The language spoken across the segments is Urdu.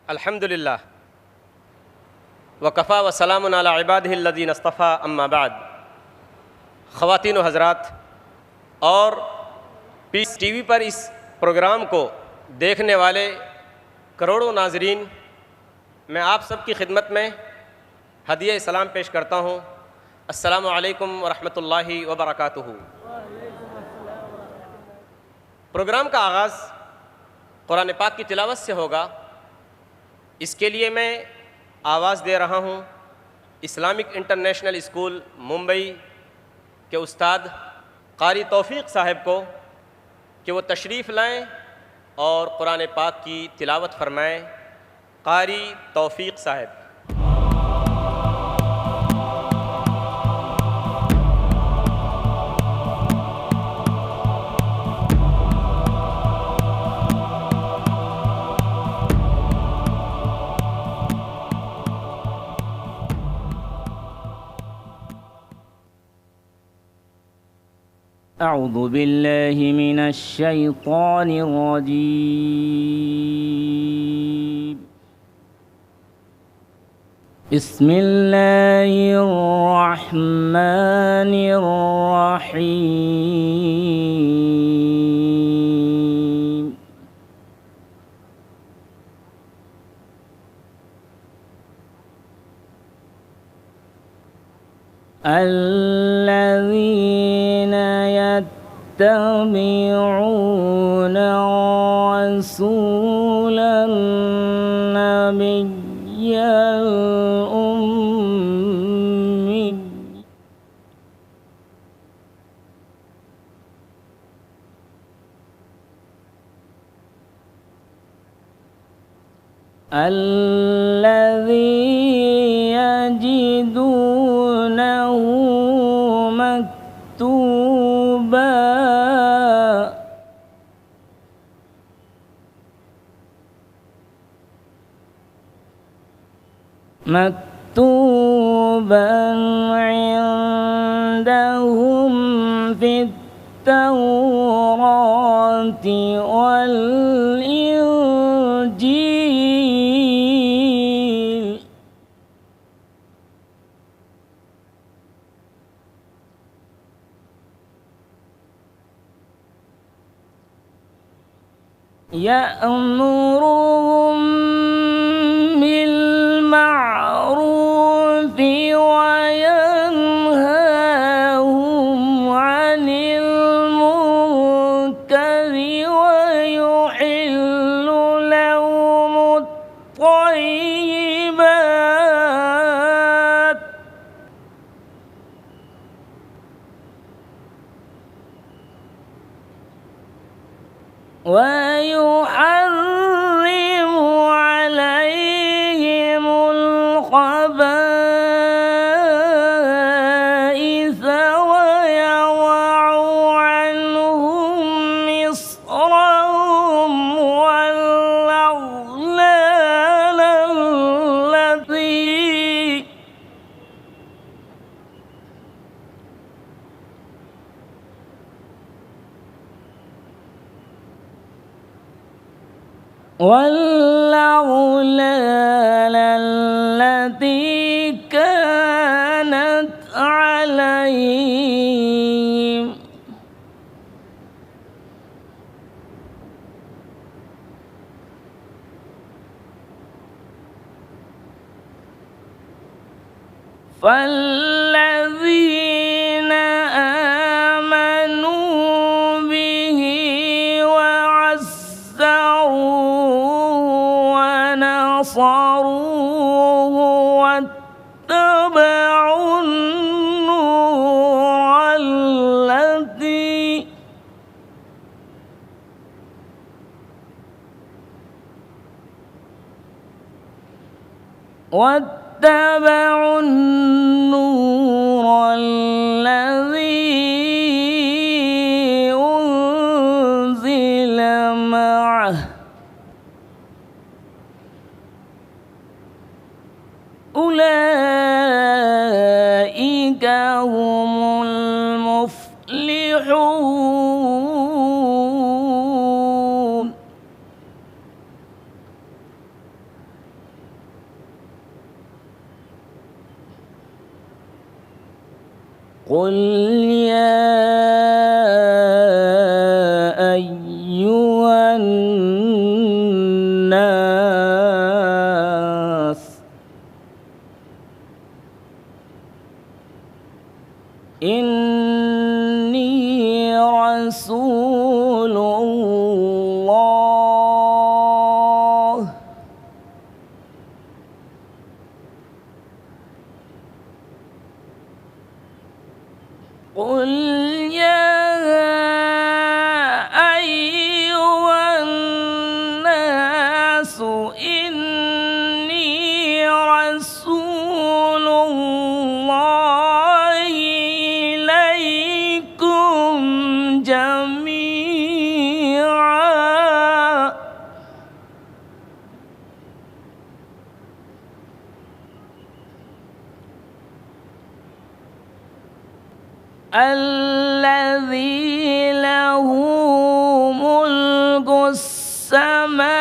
الحمدللہ وکفا وسلام علی عبادہ الذین اصطفیٰ اما بعد. خواتین و حضرات اور پیس ٹی وی پر اس پروگرام کو دیکھنے والے کروڑوں ناظرین، میں آپ سب کی خدمت میں ہدیہ سلام پیش کرتا ہوں. السلام علیکم ورحمۃ اللہ وبرکاتہ. پروگرام کا آغاز قرآن پاک کی تلاوت سے ہوگا. اس کے لیے میں آواز دے رہا ہوں اسلامک انٹرنیشنل اسکول ممبئی کے استاد قاری توفیق صاحب کو کہ وہ تشریف لائیں اور قرآن پاک کی تلاوت فرمائیں. قاری توفیق صاحب. أعوذ بالله من الشيطان الرجيم. بسم الله الرحمن الرحيم. الذين يتبعون الرسول النبي الأمي الذي يجدونه مكتوبا عندهم في التوراة والإنجيل يأمرهم بالمعروف وينهاهم عن المنكر ويحل لهم الطيبات ويحرم عليهم الخبائث ويضع عنهم إصرهم والأغلال التي كانت عليهم فالذين آمنوا به وعزروه ونصروه واتبعوا النور الذي واتبعوا واتبعوا النور الذي أنزل معه أولئك هم المفلحون. قل يا أيها الناس إني رسول الله قل يا أيها الناس إني رسول الله إليكم جميعا الذي له ملك السماوات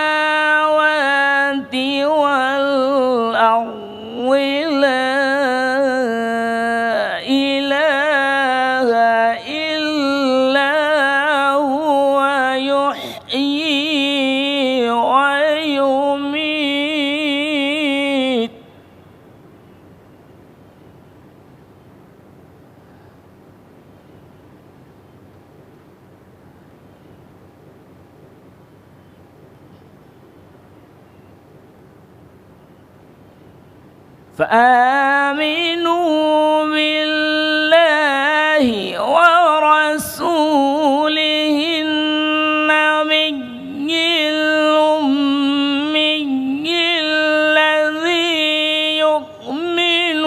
والأرض لا إله إلا هو يحيي ويميت فآمنوا بالله ورسوله النبي الأمي الذي يؤمن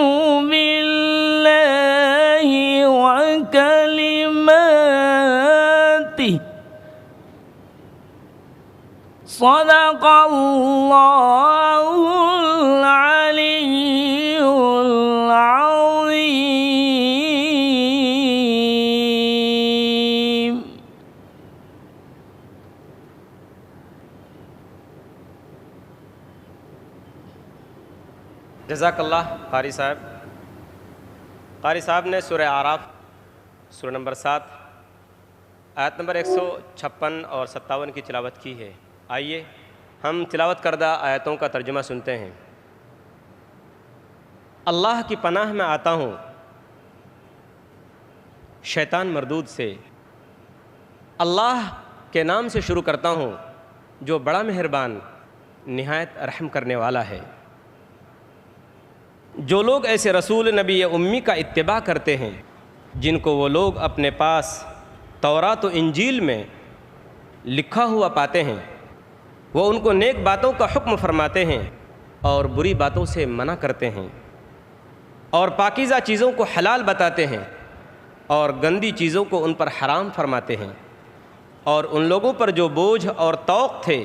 بالله وكلماته صدق الله العلي العظيم. جزاک اللہ قاری صاحب. قاری صاحب نے سورہ اعراف سورہ نمبر 7 آیت نمبر 156 اور 57 کی تلاوت کی ہے. آئیے ہم تلاوت کردہ آیتوں کا ترجمہ سنتے ہیں. اللہ کی پناہ میں آتا ہوں شیطان مردود سے. اللہ کے نام سے شروع کرتا ہوں جو بڑا مہربان نہایت رحم کرنے والا ہے. جو لوگ ایسے رسول نبی امی کا اتباع کرتے ہیں جن کو وہ لوگ اپنے پاس تورات و انجیل میں لکھا ہوا پاتے ہیں، وہ ان کو نیک باتوں کا حکم فرماتے ہیں اور بری باتوں سے منع کرتے ہیں، اور پاکیزہ چیزوں کو حلال بتاتے ہیں اور گندی چیزوں کو ان پر حرام فرماتے ہیں، اور ان لوگوں پر جو بوجھ اور طوق تھے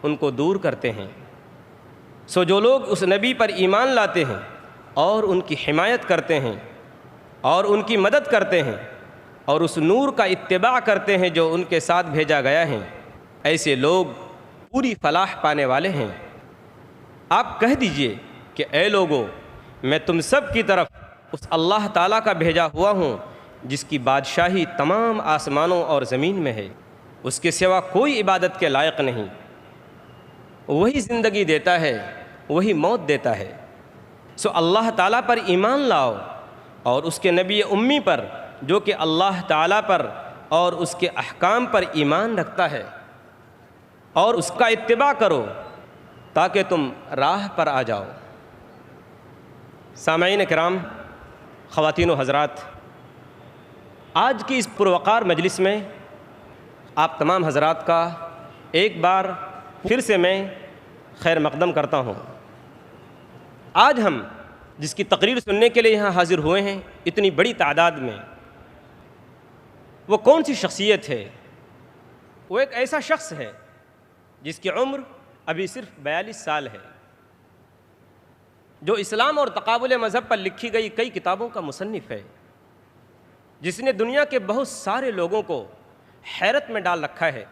ان کو دور کرتے ہیں. سو جو لوگ اس نبی پر ایمان لاتے ہیں اور ان کی حمایت کرتے ہیں اور ان کی مدد کرتے ہیں اور اس نور کا اتباع کرتے ہیں جو ان کے ساتھ بھیجا گیا ہے، ایسے لوگ پوری فلاح پانے والے ہیں. آپ کہہ دیجئے کہ اے لوگو، میں تم سب کی طرف اس اللہ تعالیٰ کا بھیجا ہوا ہوں جس کی بادشاہی تمام آسمانوں اور زمین میں ہے، اس کے سوا کوئی عبادت کے لائق نہیں. وہی زندگی دیتا ہے، وہی موت دیتا ہے. سو اللہ تعالیٰ پر ایمان لاؤ اور اس کے نبی امی پر جو کہ اللہ تعالیٰ پر اور اس کے احکام پر ایمان رکھتا ہے، اور اس کا اتباع کرو تاکہ تم راہ پر آ جاؤ. سامعین کرام، خواتین و حضرات، آج کی اس پروقار مجلس میں آپ تمام حضرات کا ایک بار پھر سے میں خیر مقدم کرتا ہوں. آج ہم جس کی تقریر سننے کے لیے یہاں حاضر ہوئے ہیں اتنی بڑی تعداد میں، وہ کون سی شخصیت ہے؟ وہ ایک ایسا شخص ہے جس کی عمر ابھی صرف 42 سال ہے، جو اسلام اور تقابل مذہب پر لکھی گئی کئی کتابوں کا مصنف ہے، جس نے دنیا کے بہت سارے لوگوں کو حیرت میں ڈال رکھا ہے۔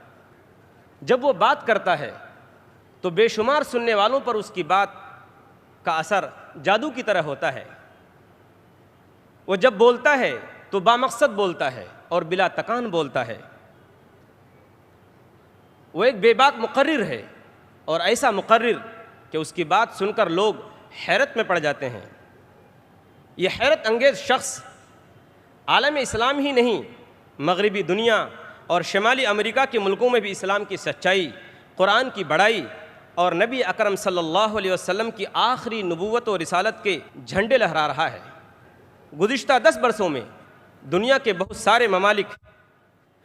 جب وہ بات کرتا ہے تو بے شمار سننے والوں پر اس کی بات کا اثر جادو کی طرح ہوتا ہے۔ وہ جب بولتا ہے تو بامقصد بولتا ہے اور بلا تکان بولتا ہے۔ وہ ایک بے باک مقرر ہے، اور ایسا مقرر کہ اس کی بات سن کر لوگ حیرت میں پڑ جاتے ہیں۔ یہ حیرت انگیز شخص عالم اسلام ہی نہیں، مغربی دنیا اور شمالی امریکہ کے ملکوں میں بھی اسلام کی سچائی، قرآن کی بڑائی اور نبی اکرم صلی اللہ علیہ وسلم کی آخری نبوت و رسالت کے جھنڈے لہرا رہا ہے۔ گزشتہ 10 برسوں میں دنیا کے بہت سارے ممالک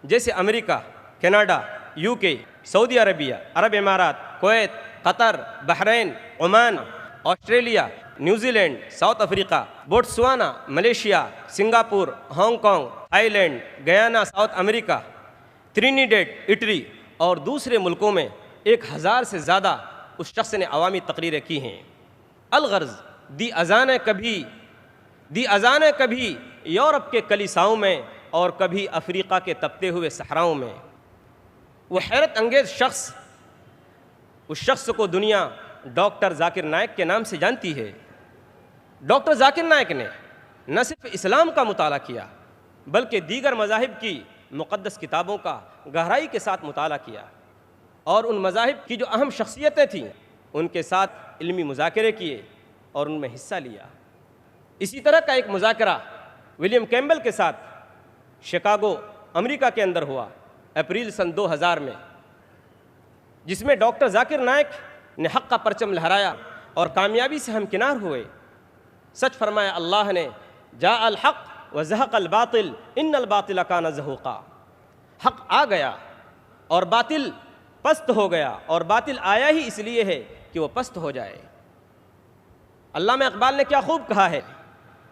جیسے امریکہ، کینیڈا، UK، سعودی عربیہ، عرب امارات، Kuwait, Qatar, Bahrain, Oman, Australia, New لینڈ، South Africa, Botswana, Malaysia, Singapore, Hong Kong, Ireland, Guyana, South America, Trinidad, Italy اور دوسرے ملکوں میں 1000 سے زیادہ اس شخص نے عوامی تقریریں کی ہیں۔ الغرض دی اذانیں کبھی یورپ کے کلیساؤں میں اور کبھی افریقہ کے تپتے ہوئے صحراؤں میں۔ وہ حیرت انگیز شخص، اس شخص کو دنیا ڈاکٹر ذاکر نائک کے نام سے جانتی ہے۔ ڈاکٹر ذاکر نائک نے نہ صرف اسلام کا مطالعہ کیا بلکہ دیگر مذاہب کی مقدس کتابوں کا گہرائی کے ساتھ مطالعہ کیا، اور ان مذاہب کی جو اہم شخصیتیں تھیں ان کے ساتھ علمی مذاکرے کیے اور ان میں حصہ لیا۔ اسی طرح کا ایک مذاکرہ ولیم کیمبل کے ساتھ شکاگو، امریکہ کے اندر ہوا اپریل سن 2000 میں، جس میں ڈاکٹر ذاکر نائک نے حق کا پرچم لہرایا اور کامیابی سے ہمکنار ہوئے۔ سچ فرمایا اللہ نے، جاء الحق وزہق الباطل ان الباطل کان زہوقا۔ حق آ گیا اور باطل پست ہو گیا، اور باطل آیا ہی اس لیے ہے کہ وہ پست ہو جائے۔ علامہ اقبال نے کیا خوب کہا ہے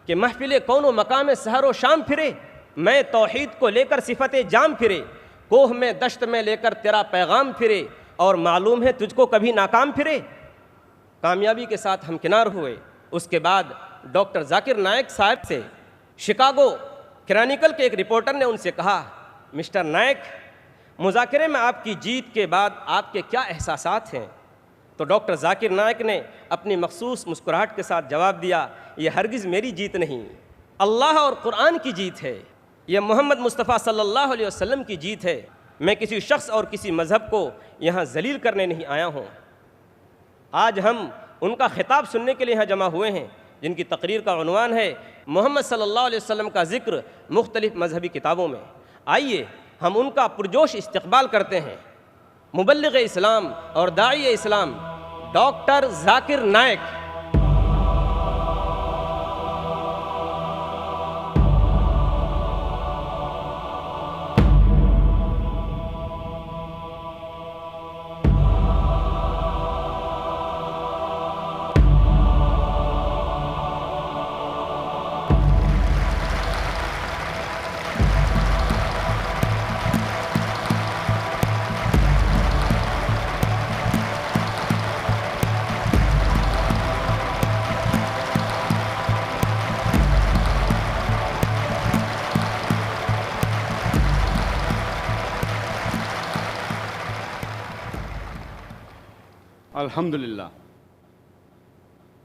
کہ محفل کون و مقام سحر و شام پھرے، میں توحید کو لے کر صفت جام پھرے، کوہ میں دشت میں لے کر تیرا پیغام پھرے، اور معلوم ہے تجھ کو کبھی ناکام پھرے۔ کامیابی کے ساتھ ہمکنار ہوئے۔ اس کے بعد ڈاکٹر ذاکر نائک صاحب سے شکاگو کرانیکل کے ایک رپورٹر نے ان سے کہا، مسٹر نائک، مذاکرے میں آپ کی جیت کے بعد آپ کے کیا احساسات ہیں؟ تو ڈاکٹر ذاکر نائک نے اپنی مخصوص مسکراہٹ کے ساتھ جواب دیا، یہ ہرگز میری جیت نہیں، اللہ اور قرآن کی جیت ہے، یہ محمد مصطفیٰ صلی اللہ علیہ وسلم کی جیت ہے۔ میں کسی شخص اور کسی مذہب کو یہاں ذلیل کرنے نہیں آیا ہوں۔ آج ہم ان کا خطاب سننے کے لیے یہاں جمع ہوئے ہیں، جن کی تقریر کا عنوان ہے محمد صلی اللہ علیہ وسلم کا ذکر مختلف مذہبی کتابوں میں۔ آئیے ہم ان کا پرجوش استقبال کرتے ہیں۔ مبلغ اسلام اور داعی اسلام ڈاکٹر ذاکر نائک۔ الحمدللہ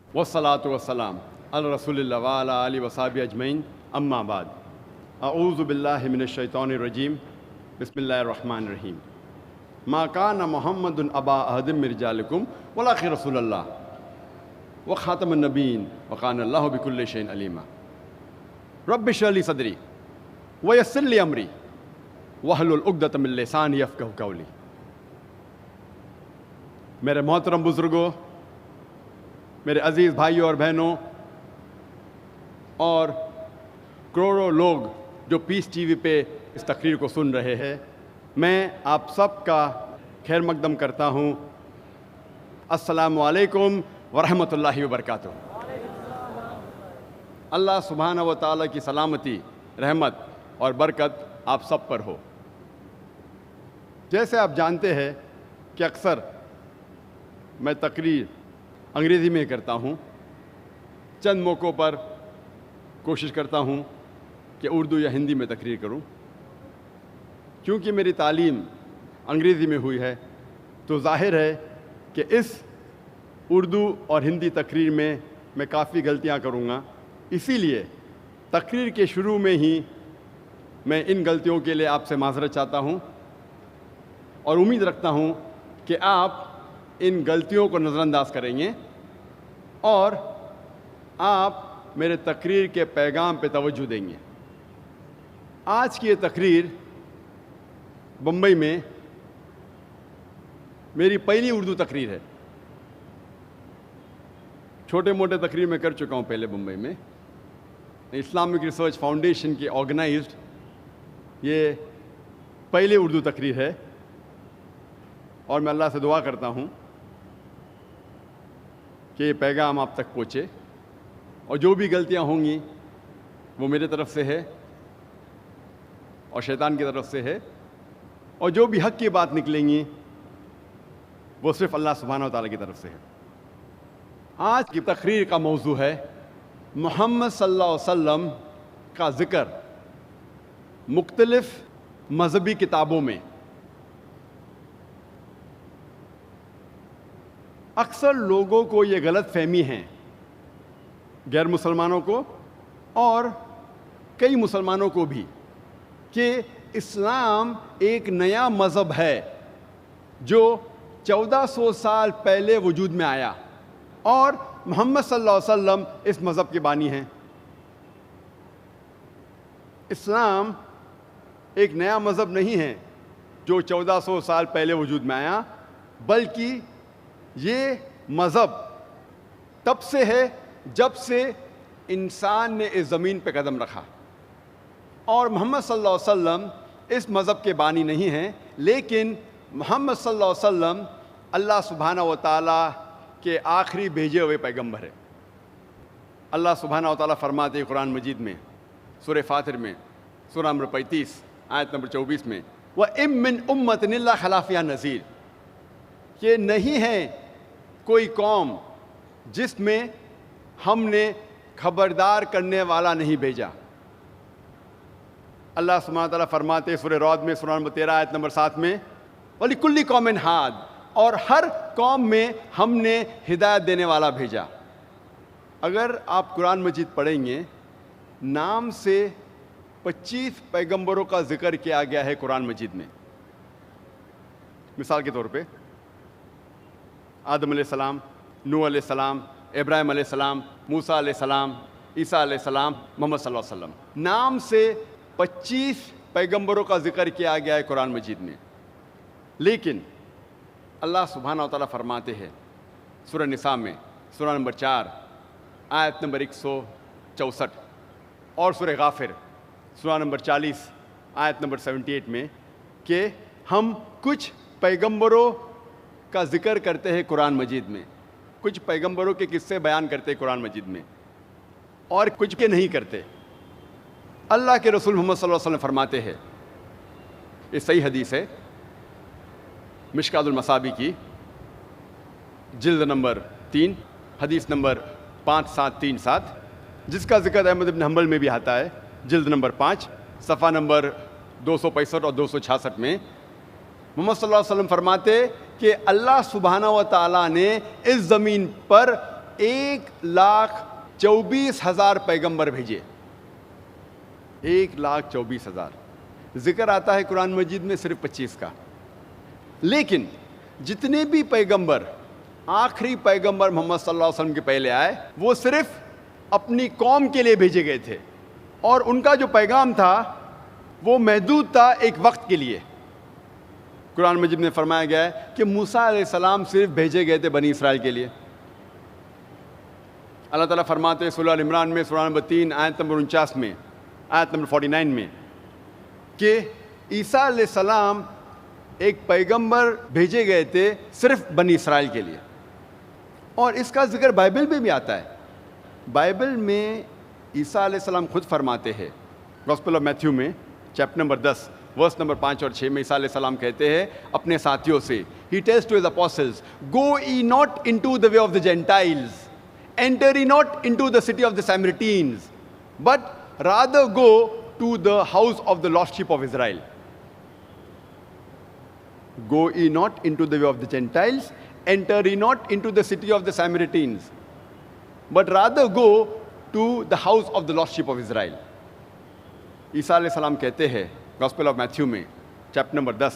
والصلاة والسلام علی رسول اللہ وعلی آلہ وصحبہ اجمعین، اما بعد، اعوذ باللہ من الشیطان الرجیم، بسم اللہ الرحمن الرحیم۔ ما کان محمد ابا احد من رجالکم ولکن رسول اللہ وخاتم النبیین وکان اللہ بکل شیء علیما۔ رب اشرح لی صدری ویسر لی امری واحلل عقدۃ من لسانی یفقہوا قولی۔ میرے محترم بزرگوں، میرے عزیز بھائیوں اور بہنوں، اور کروڑوں لوگ جو پیس ٹی وی پہ اس تقریر کو سن رہے ہیں، میں آپ سب کا خیر مقدم کرتا ہوں۔ السلام علیکم ورحمۃ اللہ وبرکاتہ۔ اللہ سبحانہ و تعالیٰ کی سلامتی، رحمت اور برکت آپ سب پر ہو۔ جیسے آپ جانتے ہیں کہ اکثر میں تقریر انگریزی میں کرتا ہوں، چند موقعوں پر کوشش کرتا ہوں کہ اردو یا ہندی میں تقریر کروں۔ کیونکہ میری تعلیم انگریزی میں ہوئی ہے تو ظاہر ہے کہ اس اردو اور ہندی تقریر میں کافی غلطیاں کروں گا، اسی لیے تقریر کے شروع میں ہی میں ان غلطیوں کے لیے آپ سے معذرت چاہتا ہوں اور امید رکھتا ہوں کہ آپ ان غلطیوں کو نظر انداز کریں گے اور آپ میرے تقریر کے پیغام پہ توجہ دیں گے۔ آج کی یہ تقریر بمبئی میں میری پہلی اردو تقریر ہے۔ چھوٹے موٹے تقریر میں کر چکا ہوں پہلے بمبئی میں، اسلامک ریسرچ فاؤنڈیشن کی آرگنائزڈ یہ پہلی اردو تقریر ہے، اور میں اللہ سے دعا کرتا ہوں کہ یہ پیغام آپ تک پہنچے، اور جو بھی غلطیاں ہوں گی وہ میرے طرف سے ہے اور شیطان کی طرف سے ہے، اور جو بھی حق کی بات نکلیں گی وہ صرف اللہ سبحانہ و تعالیٰ کی طرف سے ہے۔ آج کی تقریر کا موضوع ہے محمد صلی اللہ علیہ وسلم کا ذکر مختلف مذہبی کتابوں میں۔ اکثر لوگوں کو یہ غلط فہمی ہے، غیر مسلمانوں کو اور کئی مسلمانوں کو بھی، کہ اسلام ایک نیا مذہب ہے جو 1400 سال پہلے وجود میں آیا اور محمد صلی اللہ علیہ وسلم اس مذہب کے بانی ہیں۔ اسلام ایک نیا مذہب نہیں ہے جو 1400 سال پہلے وجود میں آیا، بلکہ یہ مذہب تب سے ہے جب سے انسان نے اس زمین پہ قدم رکھا، اور محمد صلی اللہ علیہ وسلم اس مذہب کے بانی نہیں ہیں، لیکن محمد صلی اللہ علیہ وسلم اللہ سبحانہ و تعالیٰ کے آخری بھیجے ہوئے پیغمبر ہے۔ اللہ سبحانہ و تعالیٰ فرماتے ہیں قرآن مجید میں، سورہ فاطر میں، سورہ نمبر 35 آیت نمبر 24 میں، وَإِن مِّنْ أُمَّةٍ إِلَّا خَلَا فِيهَا نَذِيرٌ، کہ نہیں ہے کوئی قوم جس میں ہم نے خبردار کرنے والا نہیں بھیجا۔ اللہ سبحانہ تعالیٰ فرماتے ہیں سورہ رعد میں، سورہ نمبر 13 آیت نمبر 7 میں، وَلِكُلِّ قَوْمٍ ہَادٍ، اور ہر قوم میں ہم نے ہدایت دینے والا بھیجا۔ اگر آپ قرآن مجید پڑھیں گے، نام سے 25 پیغمبروں کا ذکر کیا گیا ہے قرآن مجید میں۔ مثال کے طور پہ آدم علیہ السلام، نوح علیہ السلام، ابراہیم علیہ السلام، موسیٰ علیہ السلام، عیسیٰ علیہ السلام، محمد صلی اللہ علیہ وسلم، نام سے 25 پیغمبروں کا ذکر کیا گیا ہے قرآن مجید میں۔ لیکن اللہ سبحانہ و تعالیٰ فرماتے ہیں سورہ نساء میں، سورہ نمبر 4 آیت نمبر 164، اور سورہ غافر سورہ نمبر 40 آیت نمبر 78 میں، کہ ہم کچھ پیغمبروں کا ذکر کرتے ہیں قرآن مجید میں، کچھ پیغمبروں کے قصے بیان کرتے ہیں قرآن مجید میں، اور کچھ کے نہیں کرتے۔ اللہ کے رسول محمد صلی اللہ علیہ وسلم فرماتے ہیں، یہ صحیح حدیث ہے، مشکات المصابیح کی جلد نمبر 3 حدیث نمبر 5737، جس کا ذکر احمد بن حنبل میں بھی آتا ہے، جلد نمبر 5 صفحہ نمبر 265 اور 266 میں۔ محمد صلی اللہ علیہ وسلم فرماتے کہ اللہ سبحانہ و تعالیٰ نے اس زمین پر 1,24,000 پیغمبر بھیجے، 1,24,000۔ ذکر آتا ہے قرآن مجید میں صرف 25 کا، لیکن جتنے بھی پیغمبر آخری پیغمبر محمد صلی اللہ علیہ وسلم کے پہلے آئے، وہ صرف اپنی قوم کے لیے بھیجے گئے تھے، اور ان کا جو پیغام تھا وہ محدود تھا ایک وقت کے لیے۔ قرآن مجید میں فرمایا گیا ہے کہ موسیٰ علیہ السلام صرف بھیجے گئے تھے بنی اسرائیل کے لیے۔ اللہ تعالیٰ فرماتے ہیں سورہ ال عمران میں، سورہ نمبر 3 آیت نمبر 49 میں، آیت نمبر 49 میں، کہ عیسیٰ علیہ السلام ایک پیغمبر بھیجے گئے تھے صرف بنی اسرائیل کے لیے، اور اس کا ذکر بائبل میں بھی آتا ہے۔ بائبل میں عیسیٰ علیہ السلام خود فرماتے ہیں گاسپل آف میتھیو میں چیپٹر نمبر 10 ورس نمبر 5 اور 6 میں عیسیٰ علیہ السلام کہتے ہیں اپنے ساتھیوں سے, He tells to his apostles, Go ye not into the way of the Gentiles, enter ye not into the city of the Samaritans, but rather go to the house of the lost sheep of Israel. Go ye not into the way of the Gentiles, enter ye not into the city of the Samaritans, but rather go to the house of the lost sheep of Israel. عیسیٰ علیہ السلام کہتے ہیں گاسپل آف میتھیو میں چیپٹر نمبر 10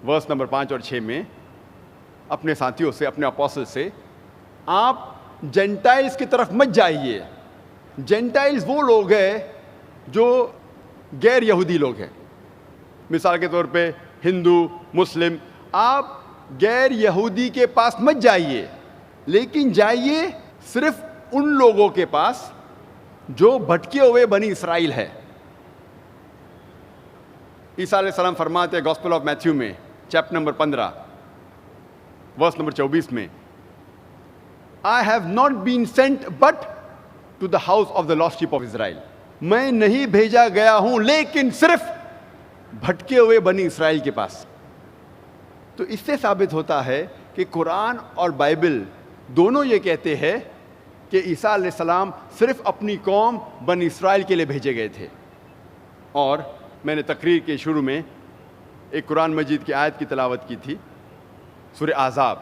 ورس نمبر 5 اور 6 میں اپنے ساتھیوں سے, اپنے اپوسل سے, آپ جینٹائلز کی طرف مت جائیے. جینٹائلز وہ لوگ ہیں جو غیر یہودی لوگ ہیں, مثال کے طور پہ ہندو, مسلم. آپ غیر یہودی کے پاس مت جائیے, لیکن جائیے صرف ان لوگوں کے پاس جو بھٹکے ہوئے بنی اسرائیل ہے. عیسیٰ علیہ السلام فرماتے ہیں گاسپل آف میتھیو میں چیپٹر نمبر 15 ورس نمبر 24 میں, I have not been sent but to the house of the lost sheep of Israel. میں نہیں بھیجا گیا ہوں لیکن صرف بھٹکے ہوئے بنی اسرائیل کے پاس. تو اس سے ثابت ہوتا ہے کہ قرآن اور بائبل دونوں یہ کہتے ہیں کہ عیسیٰ علیہ السلام صرف اپنی قوم بنی اسرائیل کے لیے بھیجے گئے تھے. اور میں نے تقریر کے شروع میں ایک قرآن مجید کی آیت کی تلاوت کی تھی, سورہ احزاب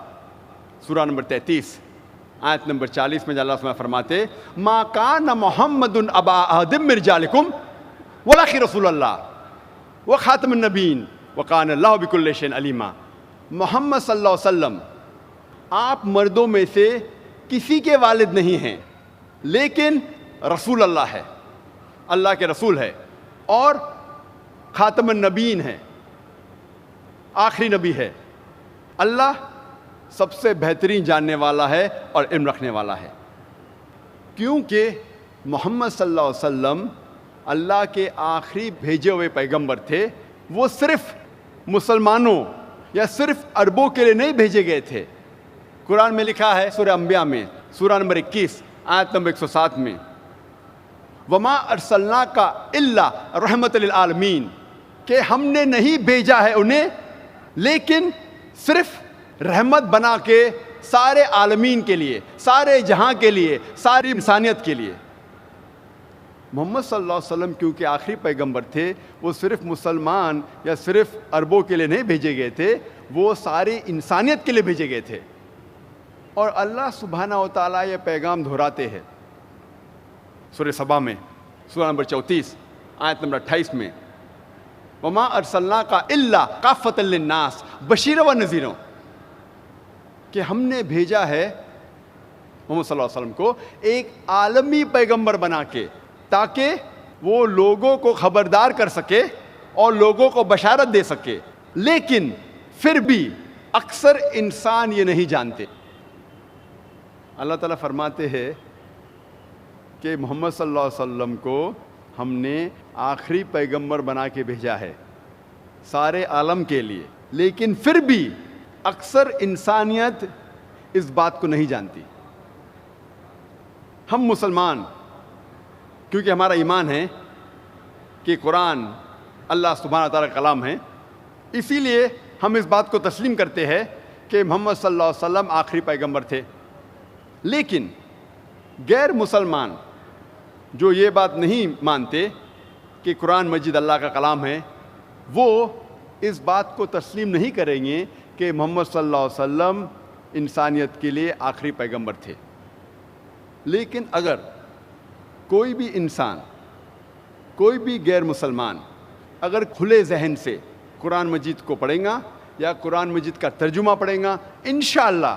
سورہ نمبر 33 آیت نمبر 40 میں, جب اللہ سبحانہ فرماتے ما کان محمد ابا احد من رجالکم ولکن رسول اللہ وخاتم النبیین وکان اللہ بکل شیء علیما. محمد صلی اللہ علیہ وسلم آپ مردوں میں سے کسی کے والد نہیں ہیں, لیکن رسول اللہ ہے, اللہ کے رسول ہے, اور خاتم النبیین ہے, آخری نبی ہے. اللہ سب سے بہترین جاننے والا ہے اور علم رکھنے والا ہے. کیونکہ محمد صلی اللہ علیہ وسلم اللہ کے آخری بھیجے ہوئے پیغمبر تھے, وہ صرف مسلمانوں یا صرف عربوں کے لیے نہیں بھیجے گئے تھے. قرآن میں لکھا ہے سورہ انبیاء میں سورہ نمبر 21 آیت نمبر 107 میں, وما ارسلناک الا رحمت للعالمین, کہ ہم نے نہیں بھیجا ہے انہیں لیکن صرف رحمت بنا کے سارے عالمین کے لیے, سارے جہاں کے لیے, ساری انسانیت کے لیے. محمد صلی اللہ علیہ وسلم کیونکہ آخری پیغمبر تھے, وہ صرف مسلمان یا صرف عربوں کے لیے نہیں بھیجے گئے تھے, وہ ساری انسانیت کے لیے بھیجے گئے تھے. اور اللہ سبحانہ و تعالیٰ یہ پیغام دہراتے ہیں سورہ سبا میں سورہ نمبر 34 آیت نمبر 28 میں, وما ارسلناک الا کافۃ للناس بشیرا و نذیرا, کہ ہم نے بھیجا ہے محمد صلی اللہ علیہ وسلم کو ایک عالمی پیغمبر بنا کے, تاکہ وہ لوگوں کو خبردار کر سکے اور لوگوں کو بشارت دے سکے. لیکن پھر بھی اکثر انسان یہ نہیں جانتے. اللہ تعالیٰ فرماتے ہیں کہ محمد صلی اللہ علیہ وسلم کو ہم نے آخری پیغمبر بنا کے بھیجا ہے سارے عالم کے لیے, لیکن پھر بھی اکثر انسانیت اس بات کو نہیں جانتی. ہم مسلمان کیونکہ ہمارا ایمان ہے کہ قرآن اللہ سبحانہ تعالیٰ کا کلام ہے, اسی لیے ہم اس بات کو تسلیم کرتے ہیں کہ محمد صلی اللہ علیہ وسلم آخری پیغمبر تھے. لیکن غیر مسلمان جو یہ بات نہیں مانتے کہ قرآن مجید اللہ کا کلام ہے, وہ اس بات کو تسلیم نہیں کریں گے کہ محمد صلی اللہ علیہ وسلم انسانیت کے لیے آخری پیغمبر تھے. لیکن اگر کوئی بھی انسان, کوئی بھی غیر مسلمان اگر کھلے ذہن سے قرآن مجید کو پڑھیں گا یا قرآن مجید کا ترجمہ پڑھیں گا, انشاءاللہ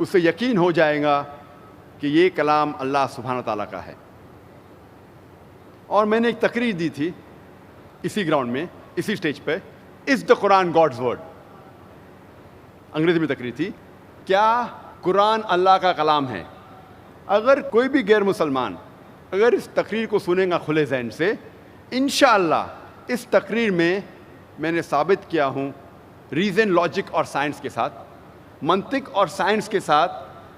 اسے یقین ہو جائے گا کہ یہ کلام اللہ سبحانہ تعالیٰ کا ہے. اور میں نے ایک تقریر دی تھی اسی گراؤنڈ میں, اسی اسٹیج پہ, از دا قرآن گاڈز ورڈ, انگریزی میں تقریر تھی, کیا قرآن اللہ کا کلام ہے. اگر کوئی بھی غیر مسلمان اگر اس تقریر کو سنیں گا کھلے ذہن سے, انشاءاللہ اس تقریر میں نے ثابت کیا ہوں ریزن, لاجک اور سائنس کے ساتھ, منطق اور سائنس کے ساتھ,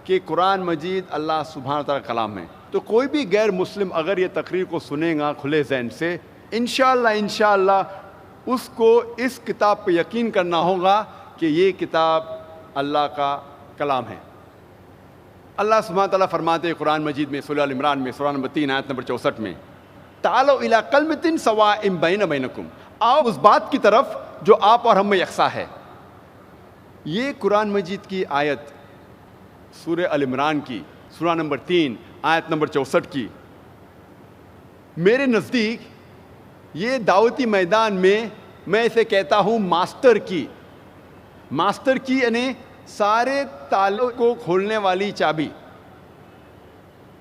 کہ قرآن مجید اللہ سبحانہ تعالیٰ کا کلام ہے. تو کوئی بھی غیر مسلم اگر یہ تقریر کو سنے گا کھلے ذہن سے، انشاءاللہ اس کو اس کتاب پہ یقین کرنا ہوگا کہ یہ کتاب اللہ کا کلام ہے۔ اللہ سبحانہ تعالیٰ فرماتے ہیں قرآن مجید میں سورہ ال عمران میں سورہ نمبر 3 آیت نمبر 64 میں، تعالوا الی کلمۃ سواء بین بینکم، آؤ اس بات کی طرف جو آپ اور ہم میں یکساں ہے۔ یہ قرآن مجید کی آیت سورہ ال عمران کی سورہ نمبر 3 آیت نمبر 64 کی، میرے نزدیک یہ دعوتی میدان میں اسے کہتا ہوں ماسٹر کی یعنی سارے تالوں کو کھولنے والی چابی،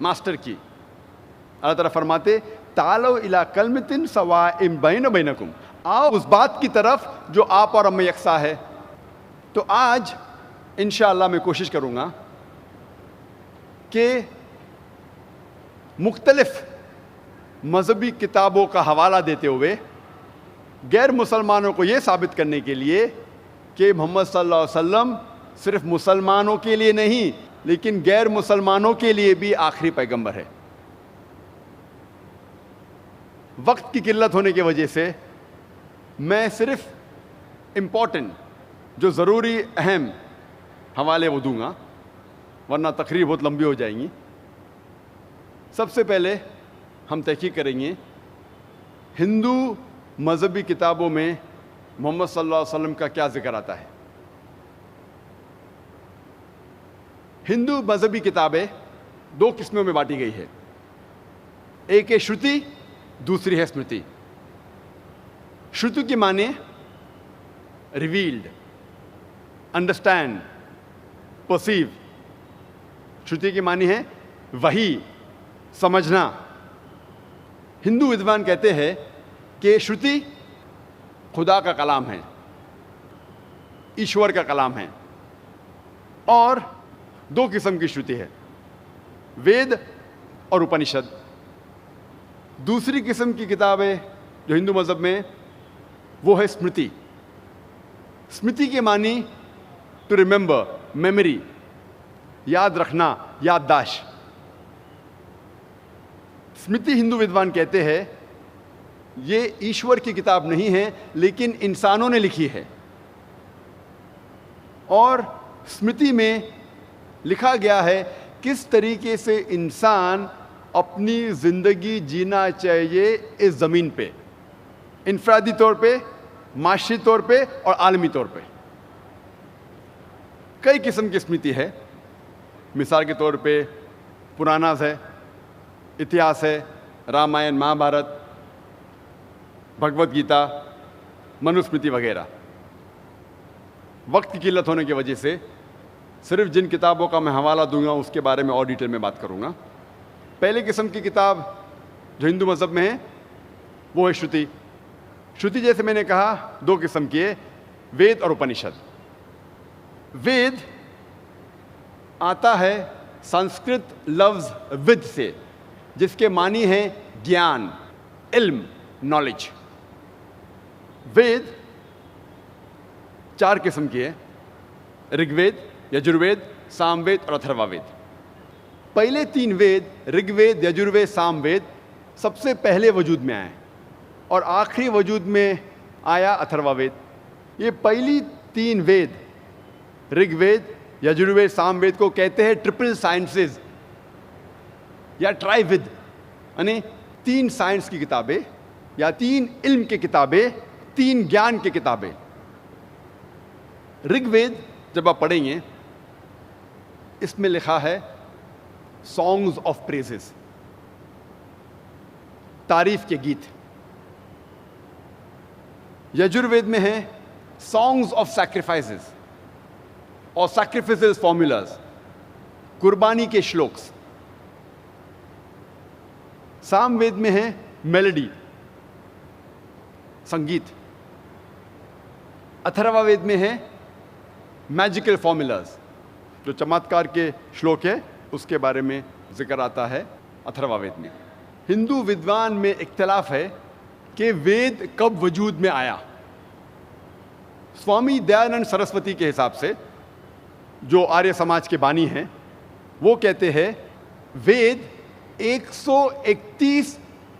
ماسٹر کی۔ اللہ تعالیٰ فرماتے تعالوا الی کلمۃ سواء بین بینکم، آؤ اس بات کی طرف جو آپ اور ہم میں یکساں ہے۔ تو آج انشاءاللہ میں کوشش کروں گا کہ مختلف مذہبی کتابوں کا حوالہ دیتے ہوئے غیر مسلمانوں کو یہ ثابت کرنے کے لیے کہ محمد صلی اللہ علیہ وسلم صرف مسلمانوں کے لیے نہیں لیکن غیر مسلمانوں کے لیے بھی آخری پیغمبر ہے۔ وقت کی قلت ہونے کی وجہ سے میں صرف امپورٹنٹ جو ضروری اہم حوالے وہ دوں گا، ورنہ تقریر بہت لمبی ہو جائیں گی۔ سب سے پہلے ہم تحقیق کریں گے ہندو مذہبی کتابوں میں محمد صلی اللہ علیہ وسلم کا کیا ذکر آتا ہے۔ ہندو مذہبی کتابیں دو قسموں میں بانٹی گئی ہے، ایک ہے شروتی، دوسری ہے اسمرتی۔ شروتی کی معنی ریویلڈ، انڈرسٹینڈ، پرسیو۔ شروتی کی معنی ہے وحی، سمجھنا۔ ہندو ودوان کہتے ہیں کہ شروتی خدا کا کلام ہے، ایشور کا کلام ہے، اور دو قسم کی شروتی ہے، وید اور اپنشد۔ دوسری قسم کی کتابیں جو ہندو مذہب میں وہ ہے اسمرتی۔ اسمرتی کے معنی ٹو ریممبر، میموری، یاد رکھنا، یادداشت۔ اسمرتی ہندو ودوان کہتے ہیں یہ ایشور کی کتاب نہیں ہے لیکن انسانوں نے لکھی ہے، اور اسمرتی میں لکھا گیا ہے کس طریقے سے انسان اپنی زندگی جینا چاہیے اس زمین پہ، انفرادی طور پہ، معاشی طور پہ اور عالمی طور پہ۔ کئی قسم کی اسمرتی ہے، مثال کے طور پہ پراناز ہے، اتہاس ہے، رامائن، مہابھارت، بھگوت گیتا، منوسمرتی وغیرہ۔ وقت کی قلت ہونے کی وجہ سے صرف جن کتابوں کا میں حوالہ دوں گا اس کے بارے میں اور ڈیٹیل میں بات کروں گا۔ پہلے قسم کی کتاب جو ہندو مذہب میں ہے وہ ہے شروتی۔ شروتی جیسے میں نے کہا دو قسم کی ہے، وید اور اپنشد۔ وید آتا ہے سنسکرت لفظ ود سے، جس کے معنی ہے گیان، علم، نالج۔ وید چار قسم کی ہے، رگ وید، یجروید، سام وید اور اتھروا وید۔ پہلے تین وید رگ وید، یجروید، سام وید سب سے پہلے وجود میں آئے اور آخری وجود میں آیا اتھروا وید۔ یہ پہلی تین وید رگ وید، یجروید، سام وید کو کہتے ہیں ٹرپل سائنسز یا ٹرائی ود، یعنی تین سائنس کی کتابیں یا تین علم کی کتابیں، تین گیان کی کتابیں۔ رگ وید جب آپ پڑھیں گے اس میں لکھا ہے سانگز آف پریزز، تعریف کے گیت۔ یجروید میں ہے سانگز آف سیکریفائسز اور سیکریفائسز فارمولاز، قربانی کے شلوکس۔ سام وید میں ہے میلڈی، سنگیت۔ اتھروا وید میں ہے میجیکل فارمولاز، جو چمتکار کے شلوک ہے اس کے بارے میں ذکر آتا ہے اتھروا وید میں۔ ہندو ودوان میں اختلاف ہے کہ وید کب وجود میں آیا۔ سوامی دیانند سرسوتی کے حساب سے، جو آریہ سماج کے بانی ہیں، وہ کہتے ہیں وید 131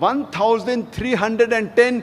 1310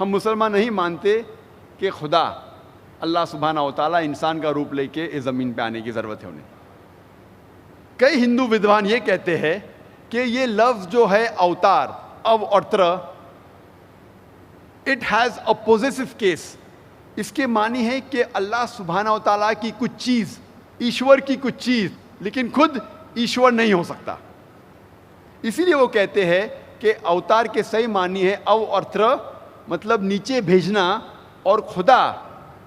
ہم مسلمان نہیں مانتے کہ خدا اللہ سبحانہ و تعالیٰ انسان کا روپ لے کے اس زمین پہ آنے کی ضرورت ہے انہیں. کئی ہندو ودوان یہ کہتے ہیں کہ یہ لفظ جو ہے اوتار اوتر it has a possessive case. اس کے معنی ہے کہ اللہ سبحانہ و تعالیٰ کی کچھ چیز، ایشور کی کچھ چیز، لیکن خود ایشور نہیں ہو سکتا. اسی لیے وہ کہتے ہیں کہ اوتار کے صحیح معنی ہے اوتر، مطلب نیچے بھیجنا، اور خدا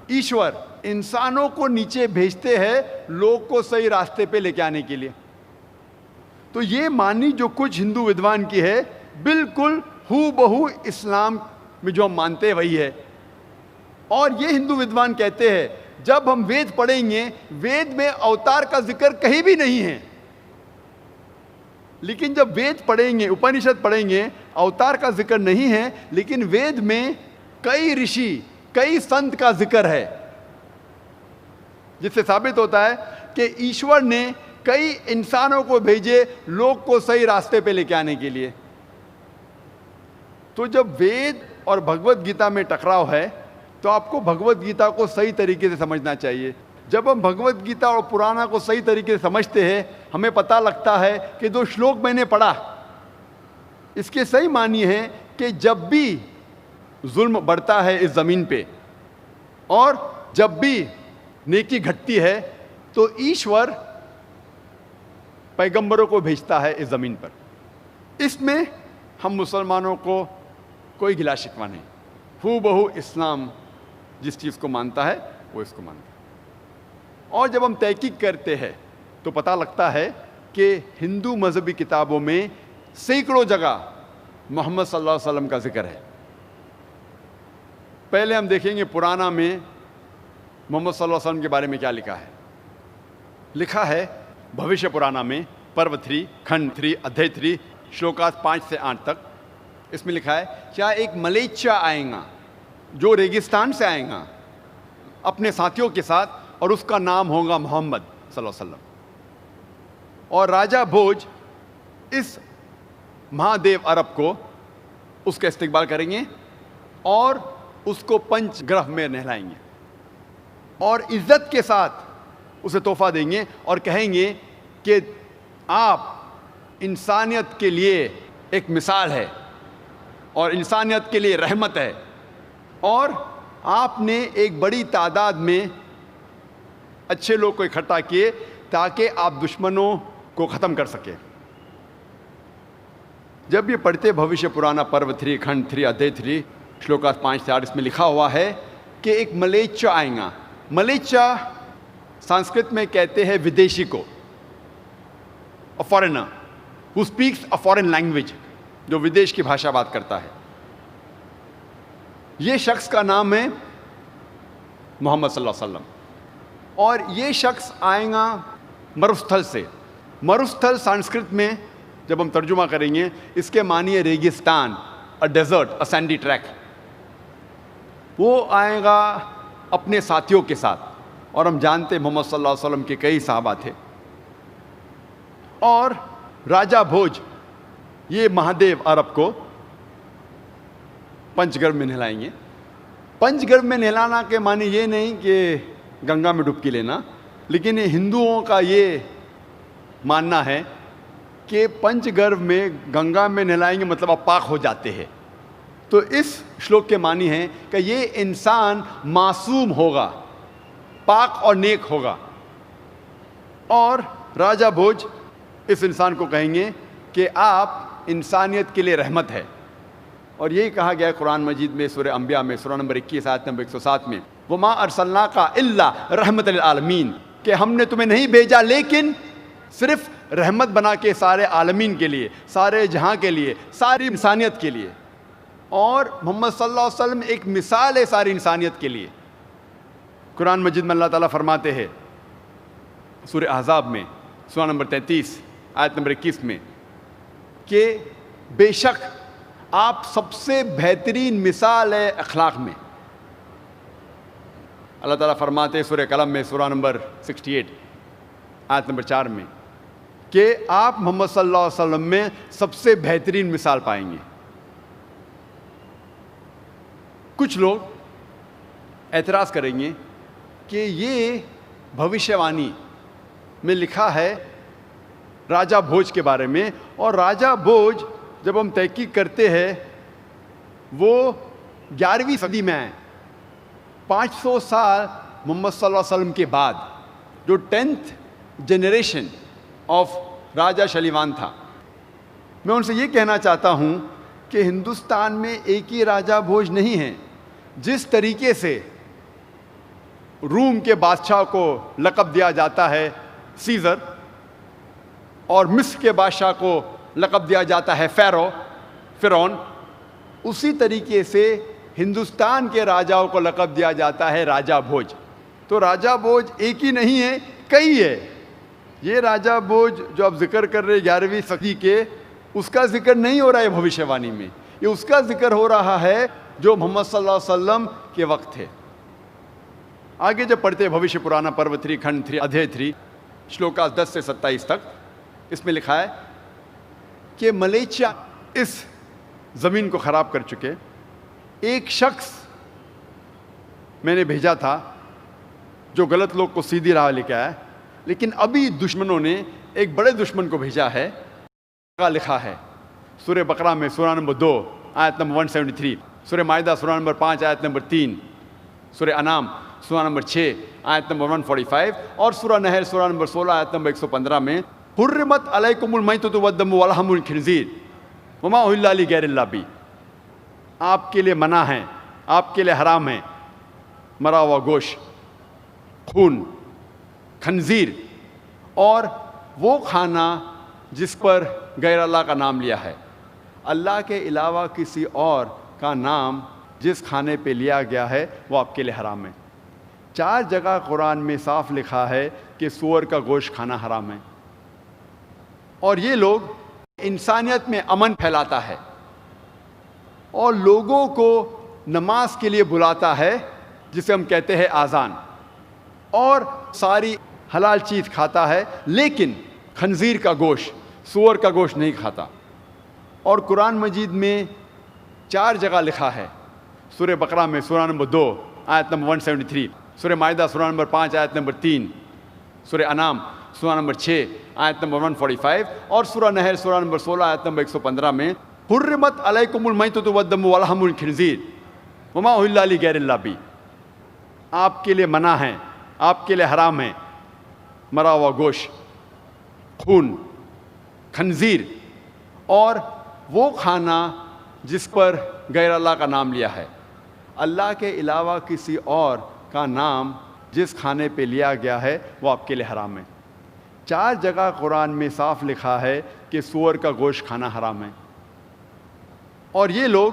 ایشور انسانوں کو نیچے بھیجتے ہیں لوگ کو صحیح راستے پہ لے کے آنے کے لیے. تو یہ معنی جو کچھ ہندو ودوان کی ہے بالکل ہو بہو اسلام میں جو ہم مانتے ہیں وہی ہے. اور یہ ہندو ودوان کہتے ہیں جب ہم وید پڑھیں گے، وید میں اوتار کا ذکر کہیں بھی نہیں ہے، لیکن جب وید پڑھیں گے، اپنشد پڑھیں گے، اوتار کا ذکر نہیں ہے، لیکن وید میں کئی رشی، کئی سنت کا ذکر ہے، جس سے ثابت ہوتا ہے کہ ایشور نے کئی انسانوں کو بھیجے لوگ کو صحیح راستے پہ لے کے آنے کے لیے. تو جب وید اور بھگوت گیتا میں ٹکراؤ ہے تو آپ کو بھگوت گیتا کو صحیح طریقے سے سمجھنا چاہیے. جب ہم بھگوت گیتا اور پرانا کو صحیح طریقے سے سمجھتے ہیں، ہمیں پتہ لگتا ہے کہ جو شلوک میں نے پڑھا اس کے صحیح معنی ہے کہ جب بھی ظلم بڑھتا ہے اس زمین پہ اور جب بھی نیکی گھٹتی ہے تو ایشور پیغمبروں کو بھیجتا ہے اس زمین پر. اس میں ہم مسلمانوں کو کوئی گلا شکوہ نہیں. ہو بہو اسلام جس چیز کو مانتا ہے وہ اس کو مانتا ہے. اور جب ہم تحقیق کرتے ہیں تو پتہ لگتا ہے کہ ہندو مذہبی کتابوں میں سینکڑوں جگہ محمد صلی اللہ علیہ وسلم کا ذکر ہے. پہلے ہم دیکھیں گے پرانا میں محمد صلی اللہ علیہ وسلم کے بارے میں کیا لکھا ہے. لکھا ہے بھوشیہ پرانا میں پرو 3 کھنڈ 3 ادھیے 3 شلوکات 5 سے 8 تک. اس میں لکھا ہے کیا ایک ملیچا آئے گا جو ریگستان سے آئے گا اپنے ساتھیوں کے ساتھ، اور اس کا نام ہوگا محمد صلی اللہ علیہ وسلم. اور راجہ بھوج اس مہادیو عرب کو اس کا استقبال کریں گے اور اس کو پنچ گرہ میں نہلائیں گے اور عزت کے ساتھ اسے تحفہ دیں گے اور کہیں گے کہ آپ انسانیت کے لیے ایک مثال ہے اور انسانیت کے لیے رحمت ہے، اور آپ نے ایک بڑی تعداد میں اچھے لوگ کو اکٹھا کیے تاکہ آپ دشمنوں کو ختم کر سکیں. جب یہ پڑھتے بھوشیہ پرانا پرو 3 کھنڈ 3 ادھیے 3 شلوکات 5 سے 8 اس میں لکھا ہوا ہے کہ ایک ملیچا آئے گا. ملیچا سنسکرت میں کہتے ہیں ودیشی کو، a foreigner who speaks a foreign language، جو ودیش کی بھاشا بات کرتا ہے. یہ شخص کا نام ہے محمد صلی اللہ علیہ وسلم، اور یہ شخص آئے گا مروستھل سے. مروستھل سنسکرت میں جب ہم ترجمہ کریں گے اس کے معنی ہے ریگستان، a desert, a sandy track. وہ آئے گا اپنے ساتھیوں کے ساتھ، اور ہم جانتے محمد صلی اللہ علیہ وسلم کے کئی صحابہ تھے. اور راجہ بھوج یہ مہادیو عرب کو پنچ گرھ میں نہلائیں گے. پنچ گرھ میں نہلانا کے معنی یہ نہیں کہ گنگا میں ڈبکی لینا، لیکن یہ ہندوؤں کا یہ ماننا ہے کہ پنچ گرھ میں گنگا میں نہلائیں گے مطلب آپ پاک ہو جاتے ہیں. تو اس شلوک کے معنی ہے کہ یہ انسان معصوم ہوگا، پاک اور نیک ہوگا. اور راجہ بھوج اس انسان کو کہیں گے کہ آپ انسانیت کے لیے رحمت ہے. اور یہی کہا گیا ہے قرآن مجید میں سورہ انبیاء میں سورہ نمبر 21 آیت نمبر 107 میں، وَمَا أَرْسَلْنَاكَ إِلَّا رَحْمَةً لِلْعَالَمِينَ، کہ ہم نے تمہیں نہیں بھیجا لیکن صرف رحمت بنا کے سارے عالمین کے لیے، سارے جہاں کے لیے، ساری انسانیت کے لیے. اور محمد صلی اللہ علیہ وسلم ایک مثال ہے ساری انسانیت کے لیے. قرآن مجید میں اللہ تعالیٰ فرماتے ہیں سورہ احزاب میں سورہ نمبر 33 آیت نمبر 21 میں کہ بے شک آپ سب سے بہترین مثال ہے اخلاق میں. اللہ تعالیٰ فرماتے ہیں سورہ قلم میں سورہ نمبر 68 آیت نمبر 4 میں کہ آپ محمد صلی اللہ علیہ وسلم میں سب سے بہترین مثال پائیں گے. کچھ لوگ اعتراض کریں گے کہ یہ بھوشیوانی میں لکھا ہے راجہ بھوج کے بارے میں، اور راجہ بھوج جب ہم تحقیق کرتے ہیں وہ 11ویں صدی میں ہے، 500 سال محمد صلی اللہ علیہ وسلم کے بعد، جو 10th جنریشن آف راجہ شلیوان تھا۔ میں ان سے یہ کہنا چاہتا ہوں کہ ہندوستان میں ایک ہی راجہ بھوج نہیں ہے۔ جس طریقے سے روم کے بادشاہ کو لقب دیا جاتا ہے سیزر، اور مصر کے بادشاہ کو لقب دیا جاتا ہے فرعون، اسی طریقے سے ہندوستان کے راجاؤں کو لقب دیا جاتا ہے راجہ بھوج۔ تو راجہ بھوج ایک ہی نہیں ہے، کئی ہے۔ یہ راجہ بھوج جو آپ ذکر کر رہے 11ویں صدی کے، اس کا ذکر نہیں ہو رہا ہے بھوشیوانی میں، یہ اس کا ذکر ہو رہا ہے جو محمد صلی اللہ علیہ وسلم کے وقت تھے۔ آگے جب پڑھتے ہیں بھوشیہ پرانا پرو 3 کھنڈ 3 ادھیے 3 شلوکاس 10 سے 27 تک، اس میں لکھا ہے کہ ملیچیا اس زمین کو خراب کر چکے۔ ایک شخص میں نے بھیجا تھا جو غلط لوگ کو سیدھی راہ لے کے آیا، لیکن ابھی دشمنوں نے ایک بڑے دشمن کو بھیجا ہے۔ لکھا ہے سورہ بقرہ میں سورہ نمبر 2 آیت نمبر 173، سورہ مائدہ سورہ نمبر 5 آیت نمبر 3، سورہ انعام سورہ نمبر 6 آیت نمبر 145، اور سورہ نحل سورہ نمبر 16 آیت نمبر 115 میں حرمت علیکم المیتۃ والدم ولحم الخنزیر وما اہل لغیر اللہ بہ، آپ کے لیے منع ہے، آپ کے لیے حرام ہے مرا ہوا گوشت، خون، خنزیر، اور وہ کھانا جس پر غیر اللہ کا نام لیا ہے۔ اللہ کے علاوہ کسی اور کا نام جس کھانے پہ لیا گیا ہے وہ آپ کے لیے حرام ہے۔ 4 جگہ قرآن میں صاف لکھا ہے کہ سور کا گوشت کھانا حرام ہے، اور یہ لوگ انسانیت میں امن پھیلاتا ہے اور لوگوں کو نماز کے لیے بلاتا ہے، جسے ہم کہتے ہیں آذان، اور ساری حلال چیز کھاتا ہے، لیکن خنزیر کا گوشت، سور کا گوشت نہیں کھاتا۔ اور قرآن مجید میں 4 جگہ لکھا ہے، سورہ بقرہ میں سورہ نمبر 2 آیت نمبر 173، سورہ مائدہ سورہ نمبر 5 آیت نمبر 3، سورہ انعام سورہ نمبر 6 آیت نمبر 145، اور سورہ نحل سورہ نمبر 16 آیت نمبر 115 میں حرمت علیکم المیتۃ والدم ولحم الخنزیر وما اہل لغیر اللہ بہ، آپ کے لیے منع ہے، آپ کے لیے حرام ہے مرا ہوا گوشت، خون، خنزیر، اور وہ کھانا جس پر غیر اللہ کا نام لیا ہے۔ اللہ کے علاوہ کسی اور کا نام جس کھانے پہ لیا گیا ہے وہ آپ کے لیے حرام ہے۔ 4 جگہ قرآن میں صاف لکھا ہے کہ سور کا گوشت کھانا حرام ہے، اور یہ لوگ